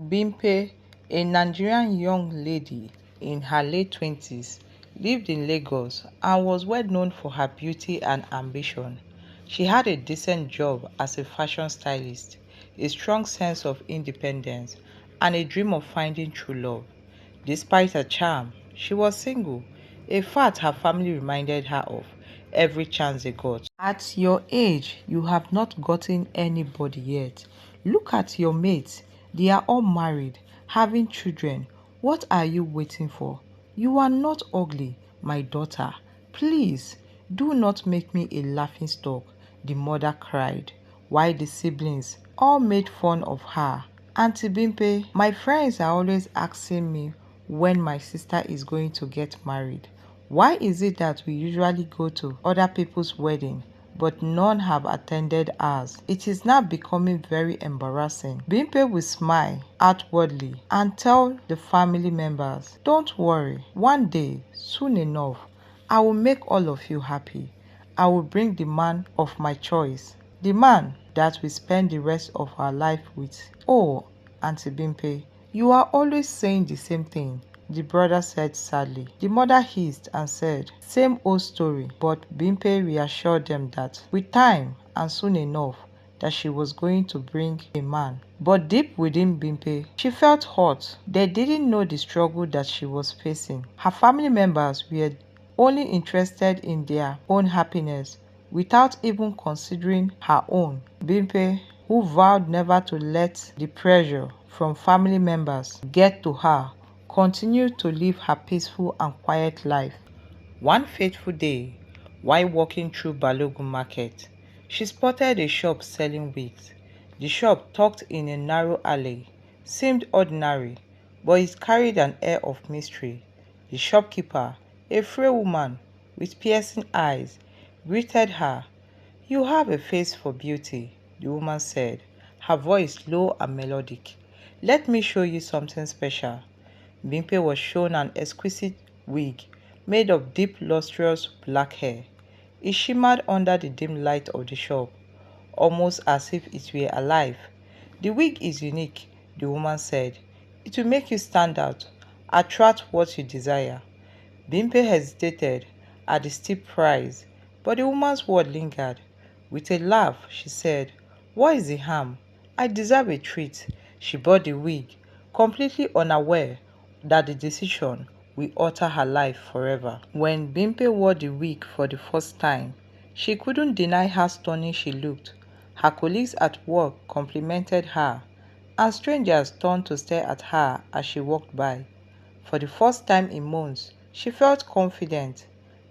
Bimpe, a Nigerian young lady in her late 20s, lived in Lagos and was well known for her beauty and ambition. She had a decent job as a fashion stylist, a strong sense of independence, and a dream of finding true love. Despite her charm, she was single, a fact her family reminded her of every chance they got. At your age, you have not gotten anybody yet. Look at your mates. They are all married, having children. What are you waiting for? You are not ugly, my daughter. Please, do not make me a laughing stock, the mother cried, while the siblings all made fun of her. Auntie Bimpe, my friends are always asking me when my sister is going to get married. Why is it that we usually go to other people's wedding, but none have attended ours? It is now becoming very embarrassing. Bimpe will smile outwardly and tell the family members, don't worry, one day, soon enough, I will make all of you happy. I will bring the man of my choice, the man that we spend the rest of our life with. Oh, Auntie Bimpe, you are always saying the same thing, the brother said sadly. The mother hissed and said, same old story, but Bimpe reassured them that with time and soon enough that she was going to bring a man. But deep within Bimpe, she felt hurt. They didn't know the struggle that she was facing. Her family members were only interested in their own happiness without even considering her own. Bimpe, who vowed never to let the pressure from family members get to her, continued to live her peaceful and quiet life. One fateful day, while walking through Balogun Market, she spotted a shop selling wigs. The shop, tucked in a narrow alley, seemed ordinary, but it carried an air of mystery. The shopkeeper, a frail woman with piercing eyes, greeted her. You have a face for beauty, the woman said, her voice low and melodic. Let me show you something special. Bimpe was shown an exquisite wig made of deep lustrous black hair. It shimmered under the dim light of the shop, almost as if it were alive. The wig is unique, the woman said. It will make you stand out, attract what you desire. Bimpe hesitated at the steep price, but the woman's word lingered. With a laugh, she said, what is the harm? I deserve a treat. She bought the wig, completely unaware that the decision will alter her life forever. When Bimpe wore the wig for the first time, she couldn't deny how stunning she looked. Her colleagues at work complimented her, and strangers turned to stare at her as she walked by. For the first time in months, she felt confident.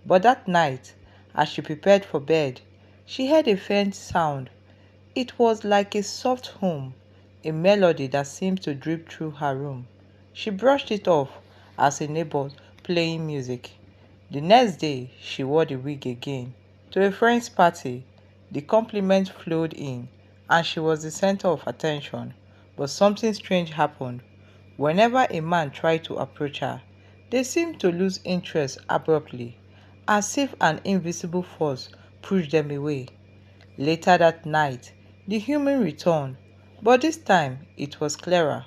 But that night, as she prepared for bed, she heard a faint sound. It was like a soft hum, a melody that seemed to drip through her room. She brushed it off as a neighbor playing music. The next day, she wore the wig again. To a friend's party, the compliments flowed in, and she was the center of attention. But something strange happened. Whenever a man tried to approach her, they seemed to lose interest abruptly, as if an invisible force pushed them away. Later that night, the humming returned, but this time it was clearer.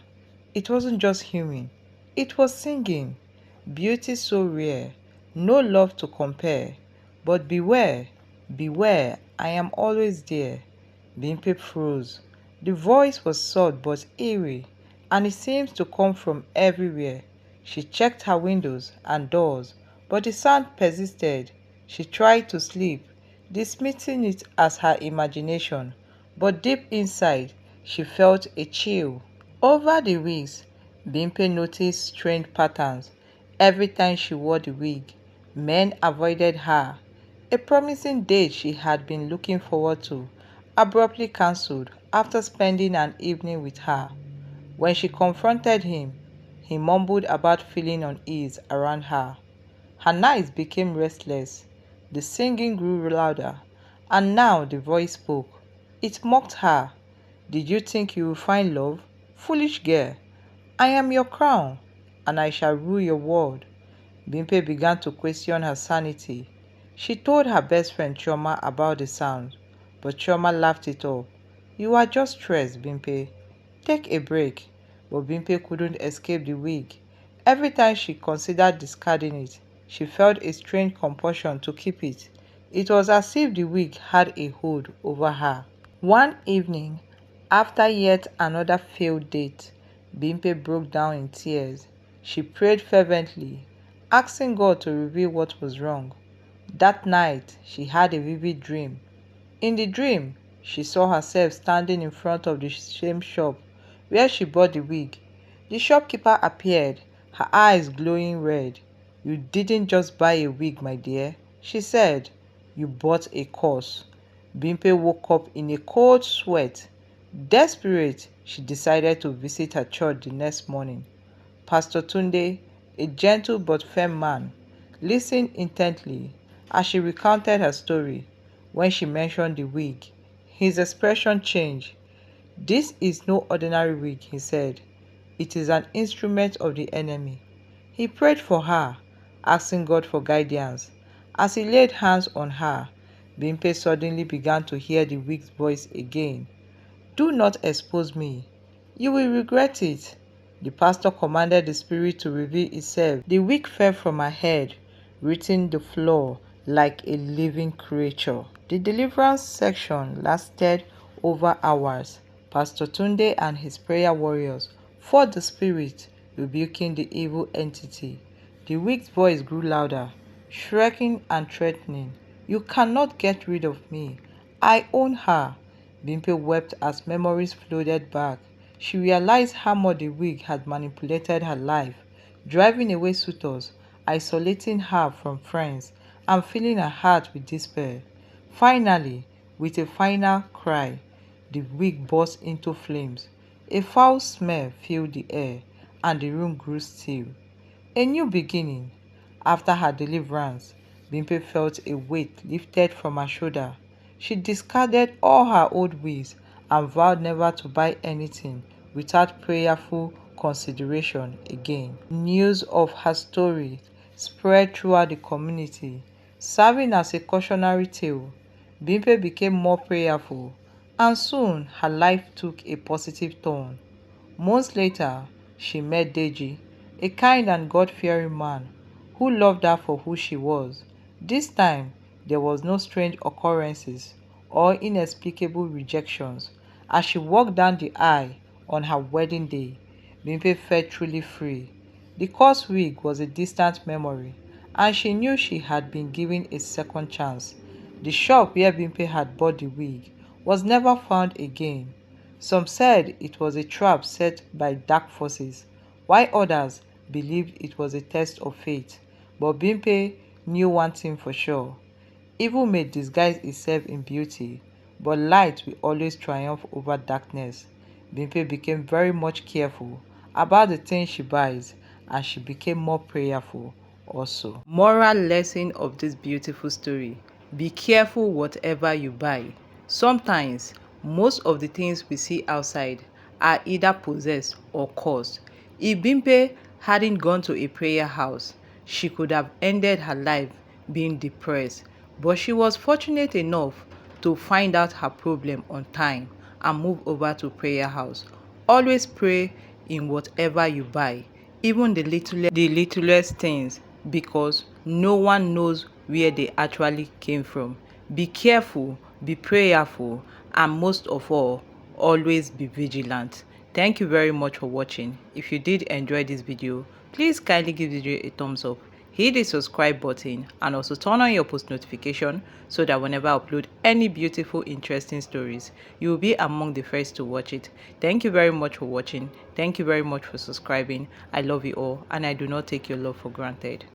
It wasn't just humming, it was singing. Beauty so rare, no love to compare. But beware, beware, I am always there. Bimpe froze. The voice was soft but eerie, and it seemed to come from everywhere. She checked her windows and doors, but the sound persisted. She tried to sleep, dismissing it as her imagination, but deep inside, she felt a chill. Over the weeks, Bimpe noticed strange patterns. Every time she wore the wig, men avoided her. A promising date she had been looking forward to abruptly cancelled after spending an evening with her. When she confronted him, he mumbled about feeling unease around her. Her nights became restless. The singing grew louder, and now the voice spoke. It mocked her. Did you think you would find love? Foolish girl. I am your crown, and I shall rule your world. Bimpe began to question her sanity. She told her best friend Chioma about the sound, but Chioma laughed it off. You are just stressed, Bimpe. Take a break. but Bimpe couldn't escape the wig. Every time she considered discarding it, she felt a strange compulsion to keep it. It was as if the wig had a hold over her. One evening, after yet another failed date, Bimpe broke down in tears. She prayed fervently, asking God to reveal what was wrong. That night, she had a vivid dream. In the dream, she saw herself standing in front of the same shop where she bought the wig. The shopkeeper appeared, her eyes glowing red. "You didn't just buy a wig, my dear," she said. "You bought a curse." Bimpe woke up in a cold sweat. Desperate, she decided to visit her church the next morning. Pastor Tunde, a gentle but firm man, listened intently as she recounted her story. When she mentioned the wig, his expression changed. "This is no ordinary wig," he said. "It is an instrument of the enemy." He prayed for her, asking God for guidance. As he laid hands on her, Bimpe suddenly began to hear the wig's voice again. "Do not expose me. You will regret it." The pastor commanded the spirit to reveal itself. The wig fell from her head, reaching the floor like a living creature. The deliverance section lasted over hours. Pastor Tunde and his prayer warriors fought the spirit, rebuking the evil entity. The wig's voice grew louder, shrieking and threatening. "You cannot get rid of me. I own her." Bimpe wept as memories flooded back. She realized how much the wig had manipulated her life, driving away suitors, isolating her from friends, and filling her heart with despair. Finally, with a final cry, the wig burst into flames. A foul smell filled the air, and the room grew still. A new beginning. After her deliverance, Bimpe felt a weight lifted from her shoulder. She discarded all her old ways and vowed never to buy anything without prayerful consideration again. News of her story spread throughout the community, serving as a cautionary tale. Bimpe became more prayerful, and soon her life took a positive turn. Months later, she met Deji, a kind and God-fearing man who loved her for who she was. This time, there was no strange occurrences or inexplicable rejections. As she walked down the aisle on her wedding day, Bimpe felt truly free. The cursed wig was a distant memory, and she knew she had been given a second chance. The shop where Bimpe had bought the wig was never found again. Some said it was a trap set by dark forces, while others believed it was a test of fate. But Bimpe knew one thing for sure: evil may disguise itself in beauty, but light will always triumph over darkness. Bimpe became very much careful about the things she buys, and she became more prayerful also. Moral lesson of this beautiful story: be careful whatever you buy. Sometimes, most of the things we see outside are either possessed or cursed. If Bimpe hadn't gone to a prayer house, she could have ended her life being depressed. But she was fortunate enough to find out her problem on time and move over to prayer house. Always pray in whatever you buy, even the littlest things, because no one knows where they actually came from. Be careful, be prayerful, and most of all, always be vigilant. Thank you very much for watching. If you did enjoy this video, please kindly give this video a thumbs up, hit the subscribe button, and also turn on your post notification so that whenever I upload any beautiful interesting stories, you will be among the first to watch it. Thank you very much for watching. Thank you very much for subscribing. I love you all, and I do not take your love for granted.